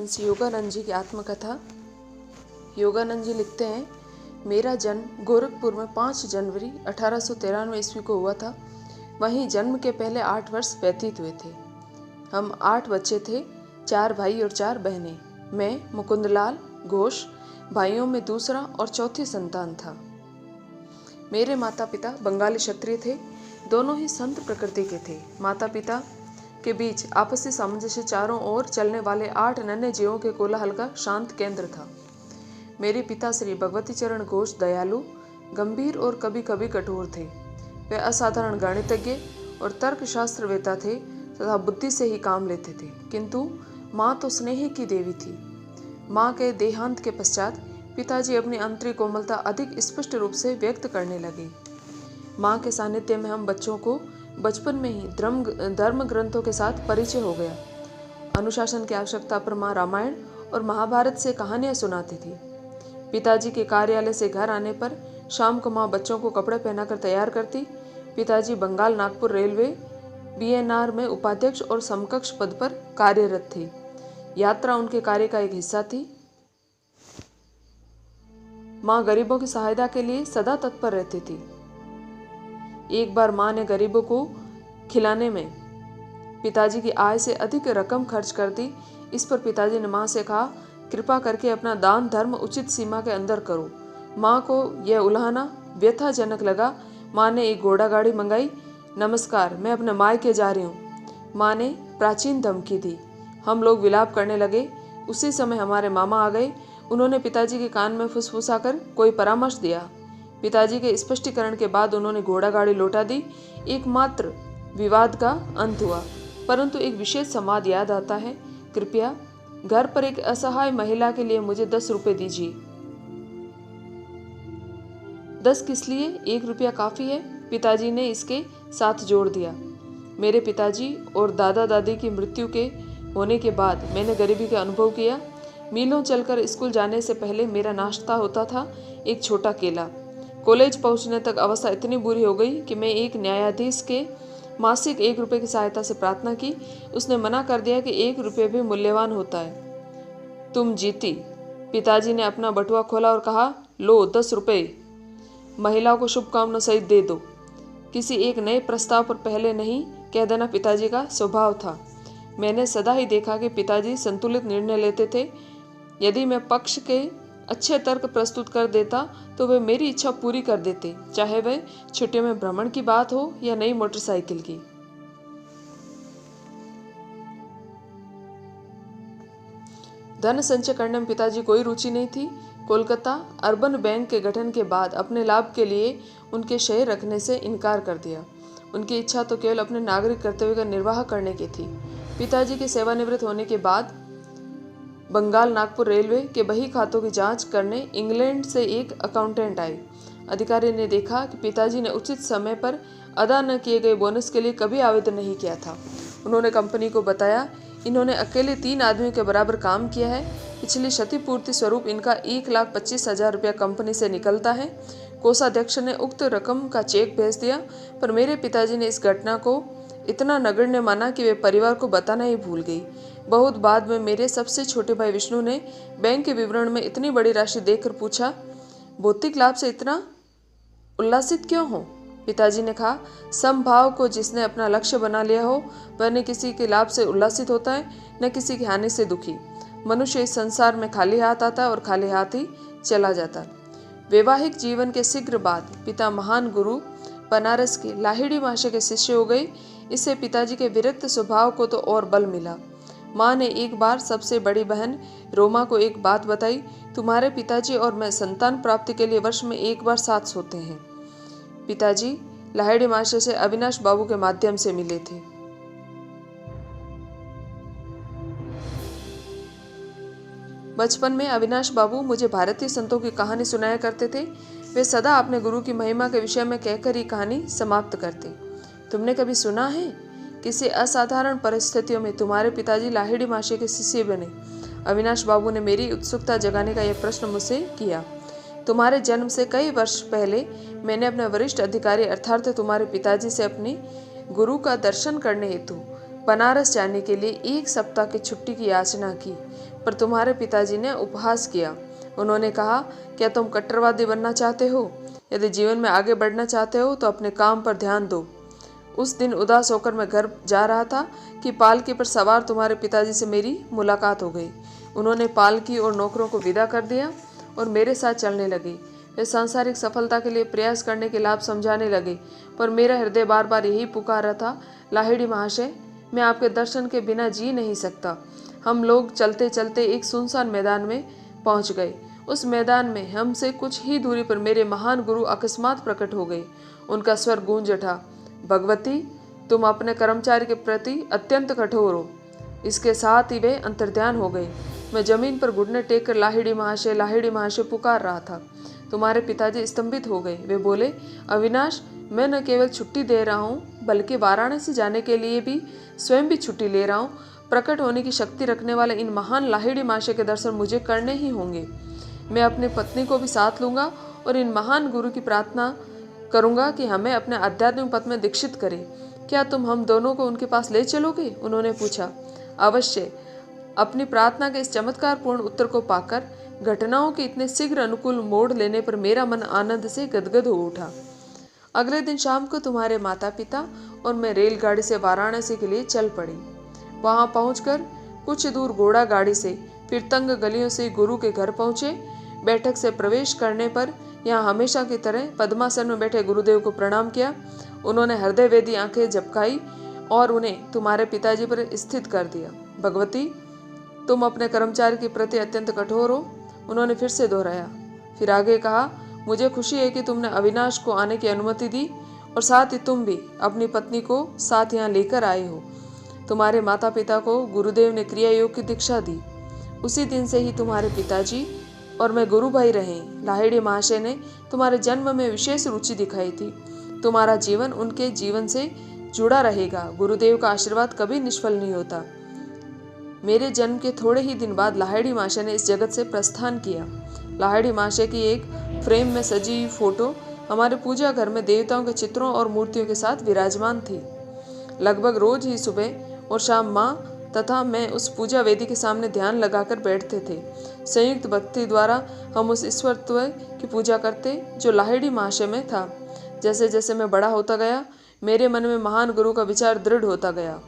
परमहंस योगानंद जी की आत्मकथा। योगानंद जी लिखते हैं, मेरा जन्म गोरखपुर में 5 जनवरी 1893 ईस्वी को हुआ था। वहीं जन्म के पहले 8 वर्ष व्यतीत हुए थे। हम 8 बच्चे थे, 4 भाई और 4 बहनें। मैं मुकुंदलाल घोष भाइयों में दूसरा और चौथी संतान था। मेरे माता पिता बंगाली क्षत्रिय थे, दोनों ही संत प्रकृति के थे। माता पिता के बीच आपसी सामंजस्य चारों ओर चलने वाले 8 नन्हे जीवों के कोलाहल का शांत केंद्र था। मेरे पिता श्री भगवती चरण घोष दयालु, गंभीर और कभी कभी कठोर थे। वे असाधारण गणितज्ञ और तर्कशास्त्रवेत्ता थे तथा बुद्धि से ही काम लेते थे। किंतु माँ तो स्नेह की देवी थी। माँ के देहांत के पश्चात पिताजी अपनी आंतरिक कोमलता अधिक स्पष्ट रूप से व्यक्त करने लगे। माँ के सानिध्य में हम बच्चों को बचपन में ही धर्म ग्रंथों के साथ परिचय हो गया। अनुशासन की आवश्यकता पर माँ रामायण और महाभारत से कहानियाँ सुनाती थी। पिताजी के कार्यालय से घर आने पर शाम को माँ बच्चों को कपड़े पहनाकर तैयार करती। पिताजी बंगाल नागपुर रेलवे बीएनआर में उपाध्यक्ष और समकक्ष पद पर कार्यरत थे। यात्रा उनके कार्य का एक हिस्सा थी। माँ गरीबों की सहायता के लिए सदा तत्पर रहती थी। एक बार माँ ने गरीबों को खिलाने में पिताजी की आय से अधिक रकम खर्च कर दी। इस पर पिताजी ने माँ से कहा, कृपा करके अपना दान धर्म उचित सीमा के अंदर करो। माँ को यह उलाहना व्यथाजनक लगा। माँ ने एक घोड़ा गाड़ी मंगाई। नमस्कार, मैं अपने मायके जा रही हूँ, माँ ने प्राचीन धमकी दी। हम लोग विलाप करने लगे। उसी समय हमारे मामा आ गए। उन्होंने पिताजी के कान में फुसफुसाकर कोई परामर्श दिया। पिताजी के स्पष्टीकरण के बाद उन्होंने घोड़ा गाड़ी लौटा दी। एकमात्र विवाद का अंत हुआ, परंतु एक विशेष संवाद याद आता है। कृपया घर पर एक असहाय महिला के लिए मुझे 10 रुपये दीजिए। 10 किस लिए? 1 रुपया काफी है, पिताजी ने इसके साथ जोड़ दिया। मेरे पिताजी और दादा दादी की मृत्यु के होने के बाद मैंने गरीबी का अनुभव किया। मीलों चलकर स्कूल जाने से पहले मेरा नाश्ता होता था एक छोटा केला। कॉलेज पहुंचने तक अवस्था इतनी बुरी हो गई कि मैं एक न्यायाधीश के मासिक 1 रुपये की सहायता से प्रार्थना की। उसने मना कर दिया कि 1 रुपये भी मूल्यवान होता है। तुम जीती। पिताजी ने अपना बटुआ खोला और कहा, लो 10 रुपये, महिला को शुभकामना सहित दे दो। किसी एक नए प्रस्ताव पर पहले नहीं कह देना पिताजी का स्वभाव था। मैंने सदा ही देखा कि पिताजी संतुलित निर्णय लेते थे। यदि मैं पक्ष के अच्छे तर्क प्रस्तुत कर देता तो वे मेरी इच्छा पूरी कर देते, चाहे वह छुट्टियों में भ्रमण की बात हो या नई मोटरसाइकिल की। धन संचय करने में पिताजी कोई रुचि नहीं थी। कोलकाता अर्बन बैंक के गठन के बाद अपने लाभ के लिए उनके शेयर रखने से इनकार कर दिया। उनकी इच्छा तो केवल अपने नागरिक कर्तव्य का निर्वाह करने की थी। पिताजी के सेवानिवृत्त होने के बाद बंगाल नागपुर रेलवे के बही खातों की जांच करने इंग्लैंड से एक अकाउंटेंट आए। अधिकारी ने देखा कि पिताजी ने उचित समय पर अदा न किए गए बोनस के लिए कभी आवेदन नहीं किया था। उन्होंने कंपनी को बताया, इन्होंने अकेले 3 आदमियों के बराबर काम किया है। पिछली क्षतिपूर्ति स्वरूप इनका 1,25,000 रुपया कंपनी से निकलता है। कोषाध्यक्ष ने उक्त रकम का चेक भेज दिया, पर मेरे पिताजी ने इस घटना को इतना नगण्य माना कि वे परिवार को बताना ही भूल गई। बहुत बाद में मेरे सबसे छोटे भाई विष्णु ने बैंक के विवरण में इतनी बड़ी राशि देखकर पूछा, भौतिक लाभ से इतना उल्लासित क्यों हो? पिताजी ने कहा, समभाव को जिसने अपना लक्ष्य बना लिया हो वह न किसी के लाभ से उल्लासित होता है न किसी की हानि से दुखी। मनुष्य इस संसार में खाली हाथ आता है और खाली हाथ ही चला जाता। वैवाहिक जीवन के शीघ्र बाद पिता महान गुरु बनारस के लाहिड़ी महाशय के शिष्य हो गए। इससे पिताजी के विरक्त स्वभाव को तो और बल मिला। माँ ने एक बार सबसे बड़ी बहन रोमा को एक बात बताई, तुम्हारे पिताजी और मैं संतान प्राप्ति के लिए वर्ष में 1 बार साथ सोते हैं। पिताजी लाहिड़ी महाशय से अविनाश बाबू के माध्यम से मिले थे। बचपन में अविनाश बाबू मुझे भारतीय संतों की कहानी सुनाया करते थे। वे सदा अपने गुरु की महिमा के विषय में कहकर ही कहानी समाप्त करते। तुमने कभी सुना है, किसी असाधारण परिस्थितियों में तुम्हारे पिताजी लाहिड़ी महाशय के शिष्य बने? अविनाश बाबू ने मेरी उत्सुकता जगाने का यह प्रश्न मुझसे किया। तुम्हारे जन्म से कई वर्ष पहले मैंने अपने वरिष्ठ अधिकारी अर्थात तुम्हारे पिताजी से अपने गुरु का दर्शन करने हेतु बनारस जाने के लिए 1 सप्ताह की छुट्टी की याचना की। पर तुम्हारे पिताजी ने उपहास किया। उन्होंने कहा, क्या तुम कट्टरवादी बनना चाहते हो? यदि जीवन में आगे बढ़ना चाहते हो तो अपने काम पर ध्यान दो। उस दिन उदास होकर मैं घर जा रहा था कि पालकी पर सवार तुम्हारे पिताजी से मेरी मुलाकात हो गई। उन्होंने पालकी और नौकरों को विदा कर दिया और मेरे साथ चलने लगे। वे सांसारिक सफलता के लिए प्रयास करने के लाभ समझाने लगे, पर मेरा हृदय बार बार यही पुकार रहा था, लाहिड़ी महाशय, मैं आपके दर्शन के बिना जी नहीं सकता। हम लोग चलते चलते एक सुनसान मैदान में पहुंच गए। उस मैदान में हमसे कुछ ही दूरी पर मेरे महान गुरु अकस्मात प्रकट हो गए। उनका स्वर गूंज उठा, भगवती, तुम अपने कर्मचारी के प्रति अत्यंत कठोर हो। इसके साथ ही वे अंतर्ध्यान हो गए। मैं जमीन पर घुटने टेक कर लाहिड़ी महाशय पुकार रहा था। तुम्हारे पिताजी स्तंभित हो गए। वे बोले, अविनाश, मैं न केवल छुट्टी दे रहा हूँ बल्कि वाराणसी जाने के लिए भी स्वयं भी छुट्टी ले रहा हूँ। प्रकट होने की शक्ति रखने वाले इन महान लाहिड़ी महाशय के दर्शन मुझे करने ही होंगे। मैं अपनी पत्नी को भी साथ लूंगा और इन महान गुरु की प्रार्थना करूंगा कि हमें अपने आध्यात्मिक पथ में दीक्षित करें। क्या तुम हम दोनों को उनके पास ले चलोगे? उन्होंने पूछा। अवश्य। अपनी प्रार्थना के इस चमत्कारपूर्ण उत्तर को पाकर घटनाओं के इतने शीघ्र अनुकूल मोड़ लेने पर मेरा मन आनंद से गदगद हो उठा। अगले दिन शाम को तुम्हारे माता पिता और मैं रेलगाड़ी से वाराणसी के लिए चल पड़ी। वहां पहुंचकर कुछ दूर घोड़ा गाड़ी से, फिर तंग गलियों से गुरु के घर पहुंचे। बैठक से प्रवेश करने पर यहाँ हमेशा की तरह पद्मासन में बैठे गुरुदेव को प्रणाम किया। उन्होंने हृदय वेदी आंखें झपकाई और उन्हें तुम्हारे पिताजी पर स्थित कर दिया। भगवती, तुम अपने कर्मचारी के प्रति अत्यंत कठोर हो। उन्होंने फिर से दोहराया। फिर आगे कहा, मुझे खुशी है कि तुमने अविनाश को आने की अनुमति दी और साथ ही तुम भी अपनी पत्नी को साथ यहाँ लेकर आए हो। तुम्हारे माता पिता को गुरुदेव ने क्रिया योग की दीक्षा दी। उसी दिन से ही तुम्हारे पिताजी और मैं गुरु भाई रहे। लाहिड़ी महाशय ने तुम्हारे जन्म में विशेष रुचि दिखाई थी। तुम्हारा जीवन उनके जीवन से जुड़ा रहेगा। गुरुदेव का आशीर्वाद कभी निष्फल नहीं होता। मेरे जन्म के थोड़े ही दिन बाद लाहिड़ी महाशय ने इस जगत से प्रस्थान किया। लाहिड़ी महाशय की एक फ्रेम में सजी फोटो हमारे पूजा घर में देवताओं के चित्रों और मूर्तियों के साथ विराजमान थी। लगभग रोज ही सुबह और शाम माँ तथा मैं उस पूजा वेदी के सामने ध्यान लगाकर बैठते थे। संयुक्त भक्ति द्वारा हम उस ईश्वरत्व की पूजा करते जो लाहिड़ी महाशय में था। जैसे जैसे मैं बड़ा होता गया, मेरे मन में महान गुरु का विचार दृढ़ होता गया।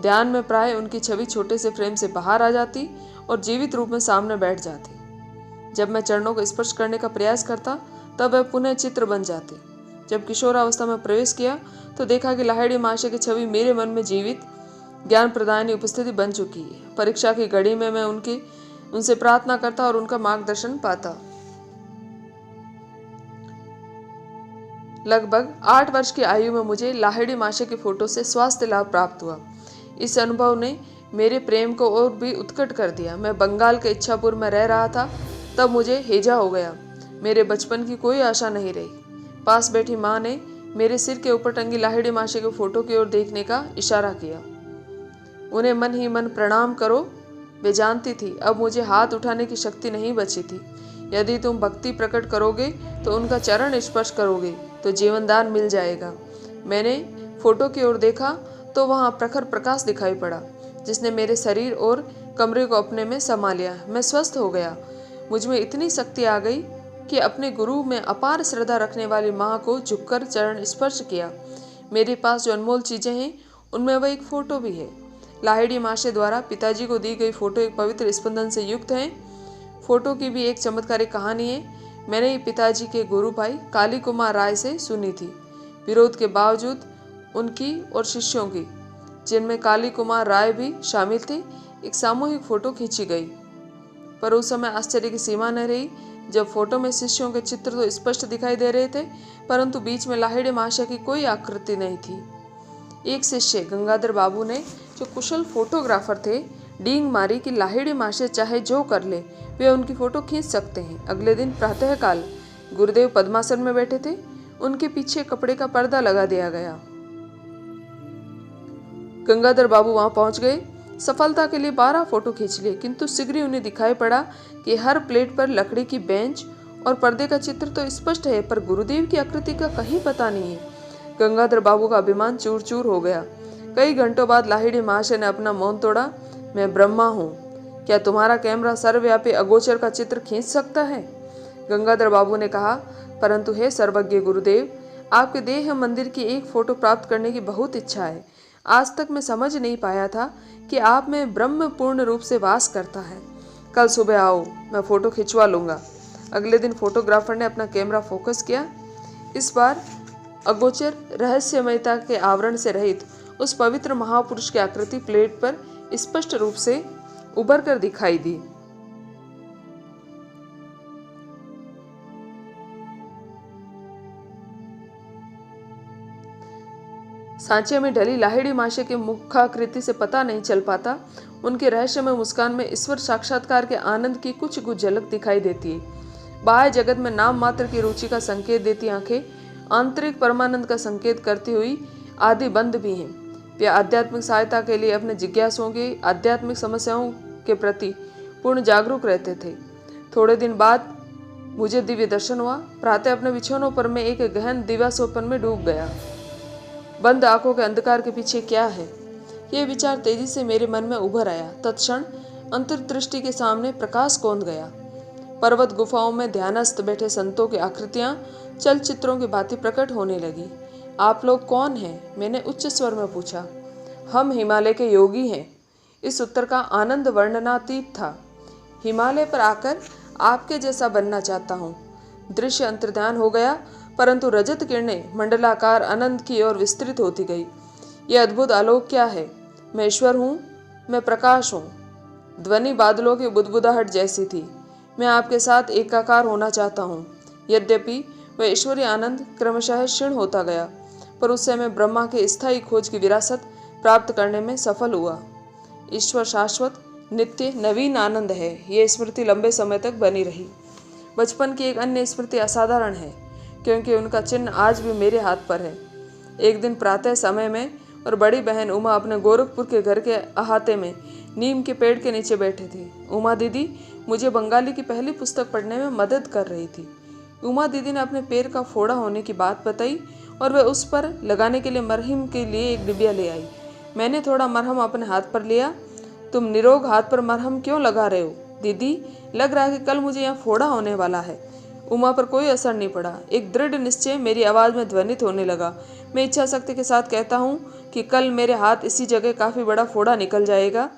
ध्यान में प्राय उनकी छवि छोटे से फ्रेम से बाहर आ जाती और जीवित रूप में सामने बैठ जाती। जब मैं चरणों को स्पर्श करने का प्रयास करता तब वह पुनः चित्र बन जाते। जब किशोरावस्था में प्रवेश किया तो देखा कि लाहिड़ी महाशय की छवि मेरे मन में जीवित ज्ञान प्रदायनी उपस्थिति बन चुकी है। परीक्षा की घड़ी में मैं उनसे प्रार्थना करता और उनका मार्गदर्शन पाता। लगभग 8 वर्ष की आयु में मुझे लाहिड़ी महाशय की फोटो से स्वास्थ्य लाभ प्राप्त हुआ। इस अनुभव ने मेरे प्रेम को और भी उत्कट कर दिया। मैं बंगाल के इच्छापुर में रह रहा था, तब मुझे हैजा हो गया। मेरे बचपन की कोई आशा नहीं रही। पास बैठी माँ ने मेरे सिर के ऊपर टंगी लाहिड़ी महाशय की फोटो की ओर देखने का इशारा किया। उन्हें मन ही मन प्रणाम करो। वे जानती थी अब मुझे हाथ उठाने की शक्ति नहीं बची थी। यदि तुम भक्ति प्रकट करोगे तो उनका चरण स्पर्श करोगे तो जीवनदान मिल जाएगा। मैंने फोटो की ओर देखा तो वहाँ प्रखर प्रकाश दिखाई पड़ा जिसने मेरे शरीर और कमरे को अपने में समा लिया। मैं स्वस्थ हो गया। मुझ में इतनी शक्ति आ गई कि अपने गुरु में अपार श्रद्धा रखने वाली माँ को झुककर चरण स्पर्श किया। मेरे पास जो अनमोल चीज़ें हैं उनमें वह एक फ़ोटो भी है। लाहिड़ी महाशय द्वारा पिताजी को दी गई फ़ोटो एक पवित्र स्पंदन से युक्त है। फ़ोटो की भी एक चमत्कारिक कहानी है। मैंने पिताजी के गुरु भाई काली कुमार राय से सुनी थी। विरोध के बावजूद उनकी और शिष्यों की, जिनमें काली कुमार राय भी शामिल थे, एक सामूहिक फ़ोटो खींची गई। पर उस समय आश्चर्य की सीमा न रही जब फोटो में शिष्यों के चित्र तो स्पष्ट दिखाई दे रहे थे, परंतु बीच में लाहिड़ी महाशय की कोई आकृति नहीं थी। एक शिष्य गंगाधर बाबू ने, जो कुशल फोटोग्राफर थे, डींग मारी कि लाहिड़ी महाशय चाहे जो कर ले वे उनकी फोटो खींच सकते हैं। अगले दिन प्रातःकाल गुरुदेव पद्मासन में बैठे थे। उनके पीछे कपड़े का पर्दा लगा दिया गया। गंगाधर बाबू वहां पहुंच गए। सफलता के लिए 12 फोटो खींच लिए, किंतु शीघ्र ही उन्हें दिखाई पड़ा कि हर प्लेट पर लकड़ी की बेंच और पर्दे का चित्र तो स्पष्ट है, पर गुरुदेव की आकृति का कहीं पता नहीं है। गंगाधर बाबू का अभिमान चूर चूर हो गया। कई घंटों बाद लाहिड़ी महाशय ने अपना मौन तोड़ा। मैं ब्रह्मा हूँ, क्या तुम्हारा कैमरा सर्वव्यापी अगोचर का चित्र खींच सकता है? गंगाधर बाबू ने कहा, परंतु हे सर्वज्ञ गुरुदेव, आपके देह मंदिर की एक फोटो प्राप्त करने की बहुत इच्छा है। आज तक मैं समझ नहीं पाया था कि आप में ब्रह्म पूर्ण रूप से वास करता है। कल सुबह आओ, मैं फोटो खिंचवा लूंगा। अगले दिन फोटोग्राफर ने अपना कैमरा फोकस किया। इस बार अगोचर रहस्यमयता के आवरण से रहित उस पवित्र महापुरुष की आकृति प्लेट पर स्पष्ट रूप से उभर कर दिखाई दी। सांचे में ढली लाहिड़ी माशे की मुखाकृति से पता नहीं चल पाता, उनके रहस्यमय मुस्कान में ईश्वर साक्षात्कार के आनंद की कुछ कुछ झलक दिखाई देती है। बाह्य जगत में नाम मात्र की रुचि का संकेत देती आंखें आंतरिक परमानंद का संकेत करती हुई आदि बंद भी हैं। वे आध्यात्मिक सहायता के लिए अपने जिज्ञासुओं की आध्यात्मिक समस्याओं के प्रति पूर्ण जागरूक रहते थे। थोड़े दिन बाद मुझे दिव्य दर्शन हुआ। प्रातः अपने बिछौनों पर मैं एक गहन दिव्यास्वप्न में डूब गया। बंद आंखों के अंधकार के पीछे क्या है, यह विचार तेजी से मेरे मन में उभर आया। तत्क्षण अंतर्दृष्टि के सामने प्रकाश कौंध गया। पर्वत गुफाओं में ध्यानस्थ बैठे संतों की आकृतियां चलचित्रों की भांति प्रकट होने लगी। आप लोग कौन हैं? मैंने उच्च स्वर में पूछा। हम हिमालय के योगी हैं। इस उत्तर का आनंद वर्णनातीत था। हिमालय पर आकर आपके जैसा बनना चाहता हूँ। दृश्य अंतर्ध्यान हो गया, परंतु रजत किरणें मंडलाकार आनंद की ओर विस्तृत होती गई। यह अद्भुत आलोक क्या है? मैं ईश्वर हूँ, मैं प्रकाश हूँ। ध्वनि बादलों की बुदबुदाहट जैसी थी। मैं आपके साथ एकाकार होना चाहता हूँ। यद्यपि वह ईश्वरीय आनंद क्रमशः क्षीण होता गया, पर उससे मैं ब्रह्मा के स्थायी खोज की विरासत प्राप्त करने में सफल हुआ। ईश्वर शाश्वत, नित्य, नवीन आनंद है। ये स्मृति लंबे समय तक बनी रही। बचपन की एक अन्य स्मृति असाधारण है, क्योंकि उनका चिन्ह आज भी मेरे हाथ पर है। एक दिन प्रातः समय में और बड़ी बहन उमा अपने गोरखपुर के घर के अहाते में नीम के पेड़ के नीचे बैठे थे। उमा दीदी मुझे बंगाली की पहली पुस्तक पढ़ने में मदद कर रही थी। उमा दीदी ने अपने पैर का फोड़ा होने की बात बताई और वह उस पर लगाने के लिए मरहम के लिए एक डिबिया ले आई। मैंने थोड़ा मरहम अपने हाथ पर लिया। तुम निरोग हाथ पर मरहम क्यों लगा रहे हो दीदी? लग रहा है कि कल मुझे यहाँ फोड़ा होने वाला है। उमा पर कोई असर नहीं पड़ा। एक दृढ़ निश्चय मेरी आवाज़ में ध्वनित होने लगा। मैं इच्छा शक्ति के साथ कहता हूँ कि कल मेरे हाथ इसी जगह काफ़ी बड़ा फोड़ा निकल जाएगा।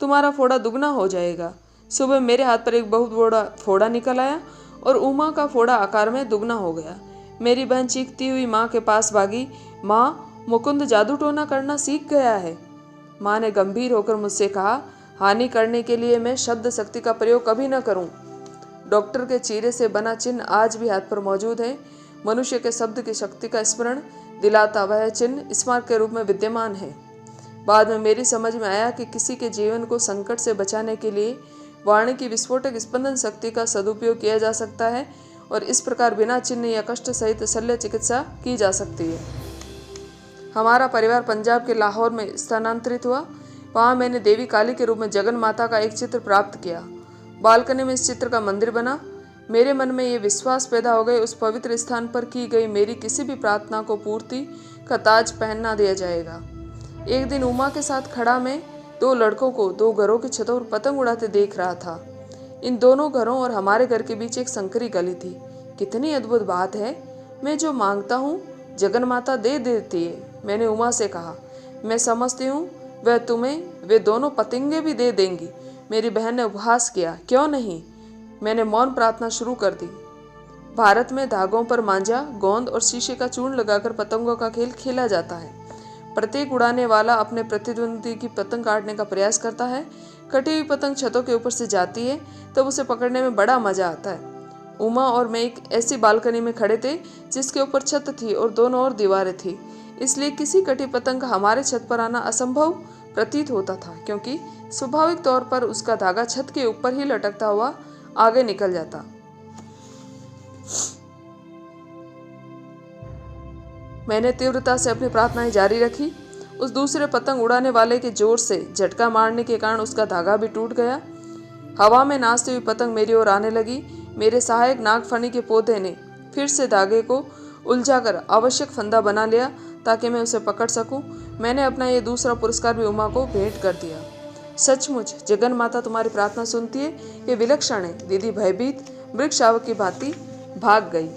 तुम्हारा फोड़ा दुगना हो जाएगा। सुबह मेरे हाथ पर एक बहुत बड़ा फोड़ा निकल आया और उमा का फोड़ा आकार में दुगना हो गया। मेरी बहन चीखती हुई माँ के पास भागी। माँ, मुकुंद जादू टोना करना सीख गया है। माँ ने गंभीर होकर मुझसे कहा, हानि करने के लिए मैं शब्द शक्ति का प्रयोग कभी न करूं। डॉक्टर के चीरे से बना चिन्ह आज भी हाथ पर मौजूद है। मनुष्य के शब्द की शक्ति का स्मरण दिलाता वह चिन्ह स्मारक के रूप में विद्यमान है। बाद में मेरी समझ में आया कि किसी के जीवन को संकट से बचाने के लिए वाणी की विस्फोटक स्पंदन शक्ति का सदुपयोग किया जा सकता है और इस प्रकार बिना चिन्ह या कष्ट सहित शल्य चिकित्सा की जा सकती है। हमारा परिवार पंजाब के लाहौर में स्थानांतरित हुआ। वहाँ मैंने देवी काली के रूप में जगन माता का एक चित्र प्राप्त किया। बालकनी में इस चित्र का मंदिर बना। मेरे मन में ये विश्वास पैदा हो गए, उस पवित्र स्थान पर की गई मेरी किसी भी प्रार्थना को पूर्ति का ताज पहना दिया जाएगा। एक दिन उमा के साथ खड़ा मैं दो लड़कों को दो घरों की छतों पर पतंग उड़ाते देख रहा था। इन दोनों घरों और हमारे घर के बीच एक संकरी गली थी। कितनी अद्भुत बात है, मैं जो मांगता हूँ जगन माता दे देती है। मैंने उमा से कहा, मैं समझती हूँ वह तुम्हें वे दोनों पतंगे भी दे देंगी। मेरी बहन ने उपहास किया। क्यों नहीं? मैंने मौन प्रार्थना शुरू कर दी। भारत में धागों पर मांझा, गोंद और शीशे का चूर्ण लगाकर पतंगों का खेल खेला जाता है। प्रत्येक उड़ाने वाला अपने प्रतिद्वंदी की पतंग काटने का प्रयास करता है। कटी हुई पतंग छतों के ऊपर से जाती है तब उसे पकड़ने में बड़ा मजा आता है। उमा और मैं एक ऐसी बालकनी में खड़े थे जिसके ऊपर छत थी और दोनों ओर दीवारें थी, इसलिए किसी कटी पतंग का हमारे छत पर आना असंभव प्रतीत होता था, क्योंकि स्वाभाविक तौर पर उसका धागा छत के ऊपर ही लटकता हुआ आगे निकल जाता। मैंने तीव्रता से अपनी प्रार्थनाएं जारी रखी। उस दूसरे पतंग उड़ाने वाले के जोर से झटका मारने के कारण उसका धागा भी टूट गया। हवा में नाचती हुई पतंग मेरी ओर आने लगी। मेरे सहायक नागफनी के पौधे ने फिर से धागे को उलझाकर आवश्यक फंदा बना लिया ताकि मैं उसे पकड़ सकूं। मैंने अपना ये दूसरा पुरस्कार भी उमा को भेंट कर दिया। सचमुच जगन माता तुम्हारी प्रार्थना सुनती है, ये विलक्षण है। दीदी भयभीत वृक्ष शावक की भांति भाग गई।